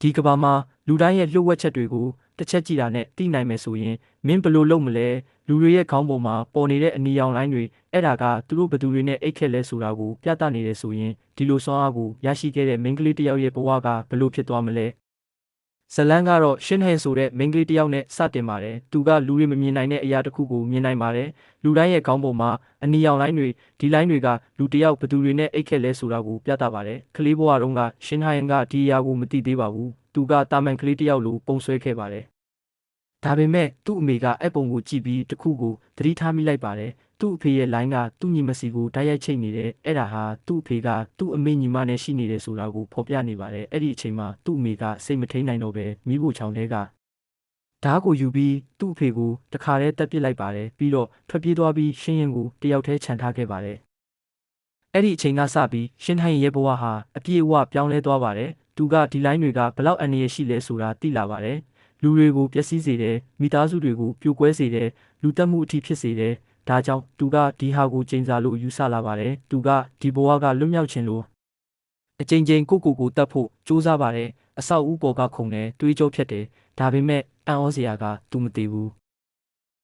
ဒီကဘာမှာလူတိုင်းရဲ့လှုပ်ဝက်ချက်တွေကိုတစ်ချက်ကြည့်တာနဲ့သိနိုင်မယ်ဆိုရင်မင်းဘယ်လိုလုပ်မလဲလူတွေရဲ့ခေါင်းပေါ်မှာပေါ်နေတဲ့အနီရောင်လိုင်းတွေအဲ့ဒါကသူတို့ဘသူတွေနဲ့အိတ်ခက်လဲဆိုတာကိုပြသနေတယ်ဆိုရင်ဒီလိုစွမ်းအားကိုရရှိခဲ့တဲ့မိန်းကလေးတစ်ယောက်ရဲ့ဘဝကဘယ်လိုဖြစ်သွားမလဲဇလန်းကတော့ရှင်းဟဲဆိုတဲ့မိန်းကလေးတစ်ယောက်နဲ့စတင်ပါတယ်သူကလူတွေမမြင်နိုင်တဲ့အရာတစ်ခုကိုမြင်နိုင်ပါတယ်လူတိုင်းရဲ့ခေါင်းပေါ်မှာအနီရောင်လိုင်းတွေဒီလိုင်းတွေကလူတစ်ယောက်ဘသူတွေနဲ့အိတ်ခက်လဲဆိုတာကိုပြသပါတယ်ကလေးဘဝတုန်းကရှင်းဟိုင်ကဒီအရာကိုမသိသေးပါဘူးသူကတာမန်ကလေးတစ်ယောက်လိုပုံဆွဲခဲ့ပါတယ်ဒါပေမဲ့သူ့အမေကအပုံကိုကြည့်ပြီးတခုကိုသတိထားမိလိုက်ပါတယ်သူ့အဖေရဲ့လိုင်းကသူ့ညီမစီကိုတိုက်ရိုက်ချိတ်နေတယ်အဲ့ဒါဟာသူ့အဖေကသူ့အမေညီမနဲ့ရှိနေတယ်ဆိုတာကိုဖော်ပြနေပါတယ်အဲ့ဒီအချိန်မှာသူ့အမေကစိတ်မထိန်နိုင်တော့ပဲမိဖို့ချောင်းထဲကဓားကိုယူပြီးသူ့အဖေကိုတခါတည်းတက်ပစ်လိုက်ပါတယ်ပြီးတော့ထွက်ပြေးသွားပြီးရှင်းရင်ကိုတယောက်တည်းခြံထားခဲ့ပါတယ်အဲ့ဒီအချိန်ကစပြီးရှင်းဟိုင်ရဲ့ဘဝဟာအပြည့်အဝပြောင်းလဲသွားပါတယ်သူကဒီလိုင်းတွေကဘလောက်အန္တရာယ်ရှိလဲဆိုတာသိလာပါတယ်လူတွေကိုပျက်စီးစေတယ်မိသားစုတွေကိုပြိုကွဲစေတယ်လူတက်မှုအထိဖြစ်စေတယ်ဒါကြောင့်သူကဒီဟာကိုချိန်စာလို့ယူဆလာပါတယ်သူကဒီဘဝကလွတ်မြောက်ခြင်းလို့အချိန်ချင်းကိုတတ်ဖို့ကြိုးစားပါတယ်အဆောက်အဦပေါ်ကခုန်တယ်တွေးကြောဖြတ်တယ်ဒါပေမဲ့အံ့ဩစရာကသူမသိဘူး